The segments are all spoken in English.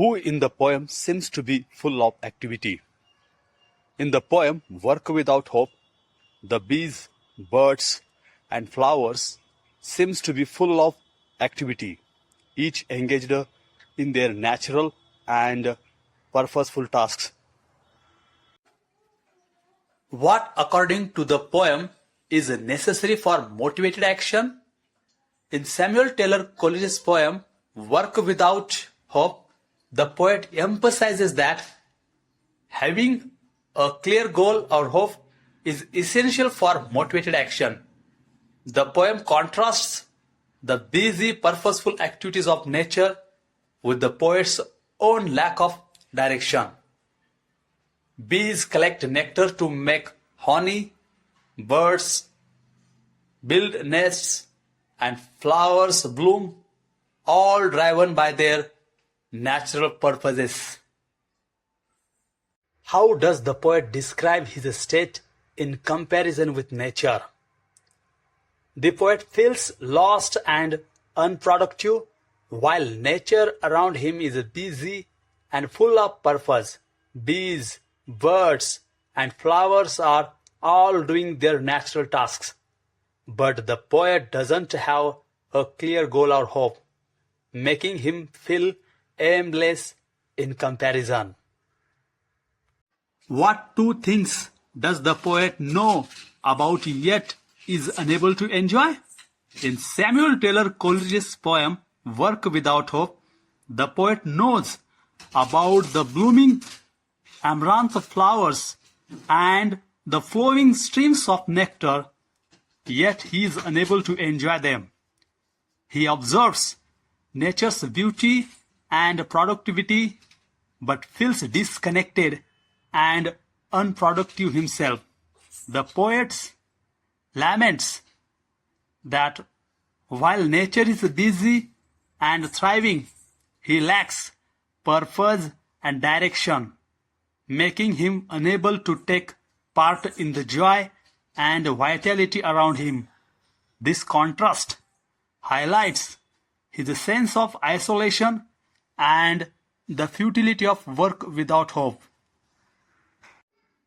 who in the poem seems to be full of activity. In the poem Work Without Hope, the bees, birds, and flowers seems to be full of activity, each engaged in their natural and purposeful tasks. What, according to the poem, is necessary for motivated action? In Samuel Taylor Coleridge's poem, Work Without Hope, the poet emphasizes that having a clear goal or hope is essential for motivated action. The poem contrasts the busy, purposeful activities of nature with the poet's own lack of direction. Bees collect nectar to make honey, birds build nests, and flowers bloom, all driven by their natural purposes. How does the poet describe his state in comparison with nature? The poet feels lost and unproductive, while nature around him is busy and full of purpose. Bees, birds, and flowers are all doing their natural tasks. But the poet doesn't have a clear goal or hope, making him feel aimless in comparison. What two things does the poet know about yet is unable to enjoy? In Samuel Taylor Coleridge's poem Work Without Hope, the poet knows about the blooming amaranth flowers and the flowing streams of nectar, yet he is unable to enjoy them. He observes nature's beauty and productivity, but feels disconnected and unproductive himself. The poet laments that while nature is busy and thriving, he lacks purpose and direction, making him unable to take part in the joy and vitality around him. This contrast highlights his sense of isolation and the futility of work without hope.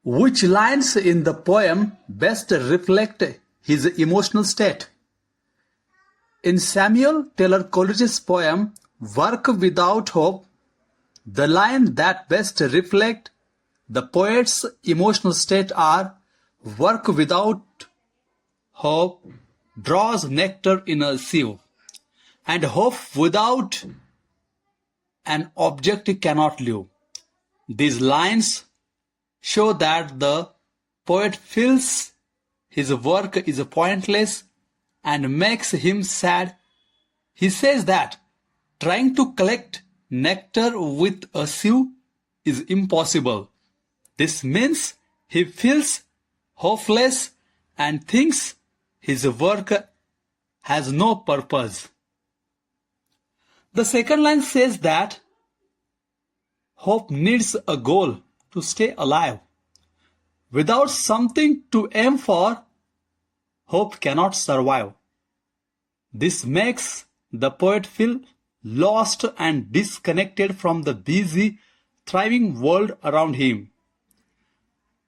Which lines in the poem best reflect his emotional state? In Samuel Taylor Coleridge's poem Work Without Hope, the lines that best reflect the poet's emotional state are: work without hope draws nectar in a sieve, and hope without an object cannot live. These lines show that the poet feels his work is pointless and makes him sad. He says that trying to collect nectar with a sieve is impossible. This means he feels hopeless and thinks his work has no purpose. The second line says that hope needs a goal to stay alive. Without something to aim for, hope cannot survive. This makes the poet feel lost and disconnected from the busy, thriving world around him.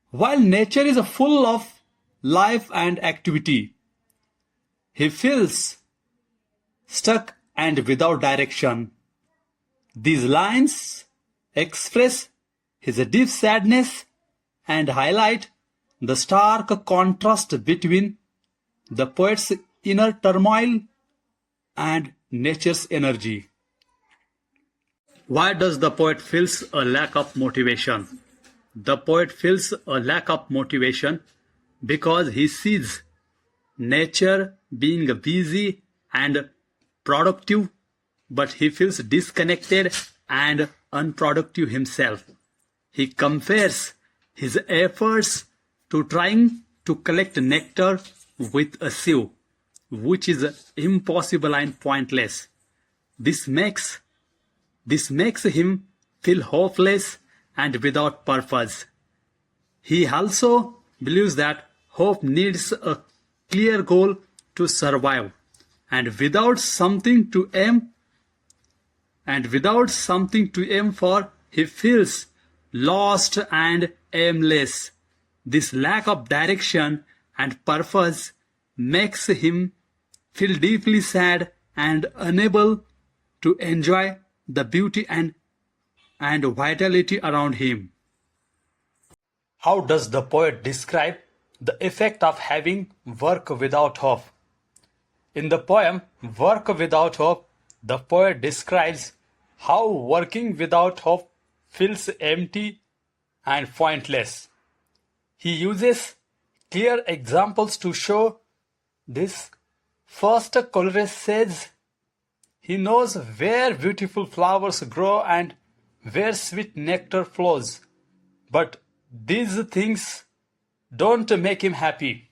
While nature is full of life and activity, he feels stuck and without direction. These lines express his deep sadness and highlight the stark contrast between the poet's inner turmoil and nature's energy. Why does the poet feel a lack of motivation? The poet feels a lack of motivation because he sees nature being busy and productive, but he feels disconnected and unproductive himself. He compares his efforts to trying to collect nectar with a sieve, which is impossible and pointless. This makes him feel hopeless and without purpose. He also believes that hope needs a clear goal to survive, and without something to aim and without something to aim for, he feels lost and aimless. This lack of direction and purpose makes him feel deeply sad and unable to enjoy the beauty and vitality around him. How does the poet describe the effect of having work without hope? In the poem Work Without Hope, the poet describes how working without hope feels empty and pointless. He uses clear examples to show this. First, Coleridge says he knows where beautiful flowers grow and where sweet nectar flows, but these things don't make him happy.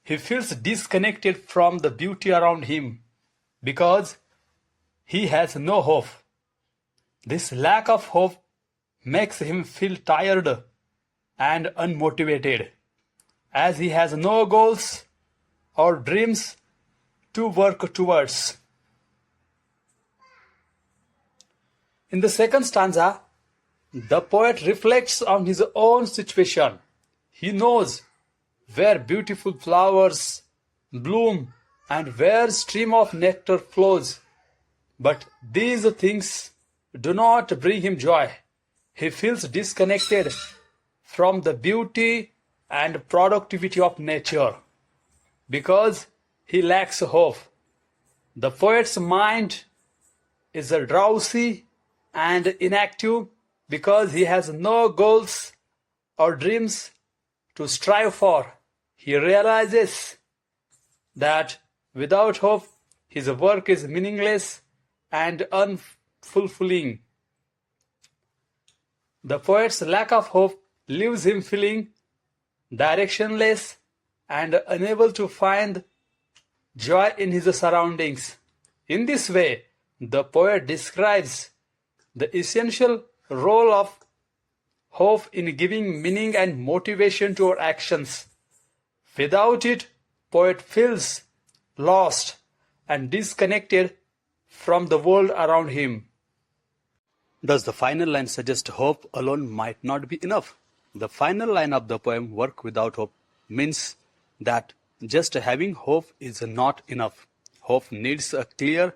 He feels disconnected from the beauty around him because he has no hope. This lack of hope makes him feel tired and unmotivated, as he has no goals or dreams to work towards. In the second stanza, the poet reflects on his own situation. He knows where beautiful flowers bloom and where stream of nectar flows, but these things do not bring him joy. He feels disconnected from the beauty and productivity of nature because he lacks hope. The poet's mind is drowsy and inactive because he has no goals or dreams to strive for. He realizes that without hope, his work is meaningless and unfulfilling. The poet's lack of hope leaves him feeling directionless and unable to find joy in his surroundings. In this way, the poet describes the essential role of hope in giving meaning and motivation to our actions. Without it, poet feels lost and disconnected from the world around him. Does the final line suggest hope alone might not be enough? The final line of the poem Work Without Hope means that just having hope is not enough. Hope needs a clear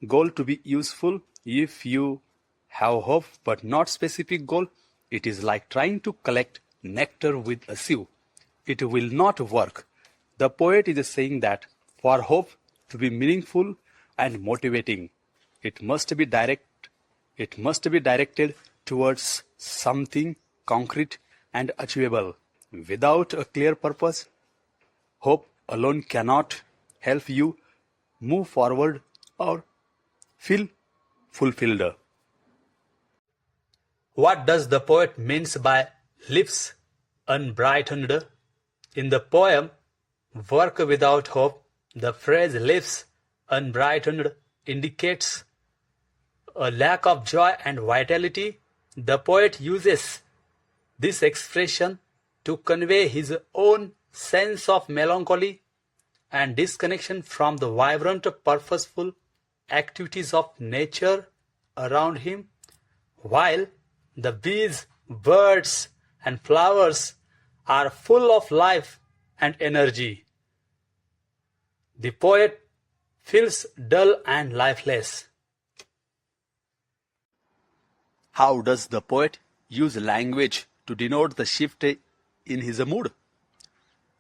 goal to be useful. If you have hope but not specific goal, it is like trying to collect nectar with a sieve. It will not work. The poet is saying that for hope to be meaningful and motivating, it must be directed towards something concrete and achievable. Without a clear purpose, hope alone cannot help you move forward or feel fulfilled. What does the poet means by lives unbrightened? In the poem Work Without Hope, the phrase lives unbrightened indicates a lack of joy and vitality. The poet uses this expression to convey his own sense of melancholy and disconnection from the vibrant, purposeful activities of nature around him. While the bees, birds, and flowers are full of life and energy, the poet feels dull and lifeless. How does the poet use language to denote the shift in his mood?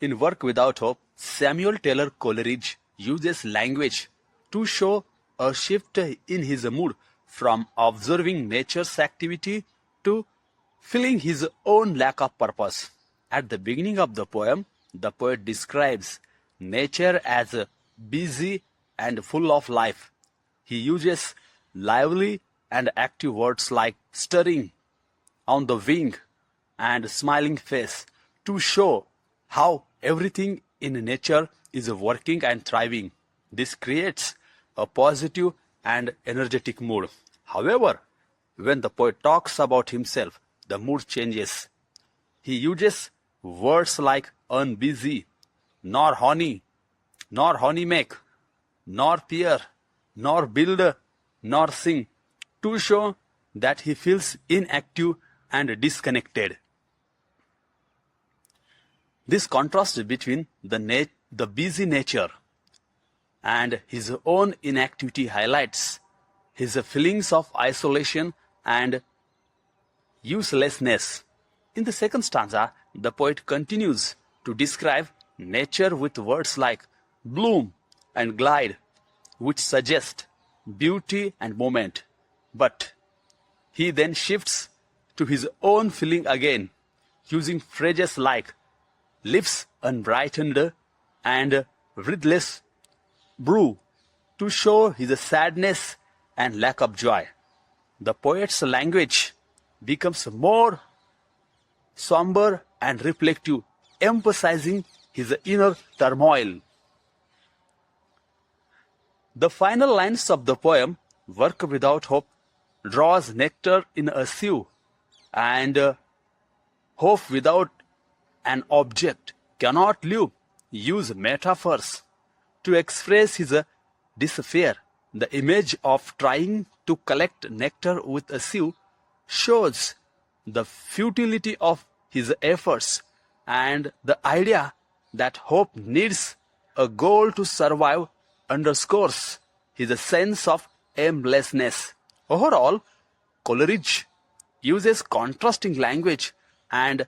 In Work Without Hope, Samuel Taylor Coleridge uses language to show a shift in his mood from observing nature's activity to feeling his own lack of purpose. At the beginning of the poem, the poet describes nature as busy and full of life. He uses lively and active words like stirring, on the wing, and smiling face to show how everything in nature is working and thriving. This creates a positive and energetic mood. However, when the poet talks about himself, the mood changes. He uses words like unbusy, nor honey make, nor peer, nor build, nor sing to show that he feels inactive and disconnected. This contrast between the busy nature and his own inactivity highlights his feelings of isolation and uselessness. In the second stanza, the poet continues to describe nature with words like bloom and glide, which suggest beauty and moment. But he then shifts to his own feeling again, using phrases like lips unbrightened and wreathless brew to show his sadness and lack of joy. The poet's language becomes more somber and reflective, emphasizing his inner turmoil. The final lines of the poem, Work Without Hope, draws nectar in a sieve, and hope without an object cannot live, use metaphors to express his despair. The image of trying to collect nectar with a sieve shows the futility of his efforts and the idea that hope needs a goal to survive underscores his sense of aimlessness. Overall, Coleridge uses contrasting language and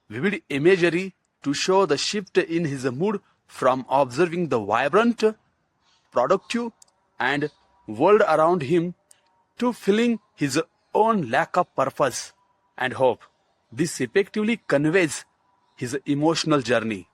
vivid imagery to show the shift in his mood from observing the vibrant, productive, and world around him to feeling his own lack of purpose and hope. This effectively conveys his emotional journey.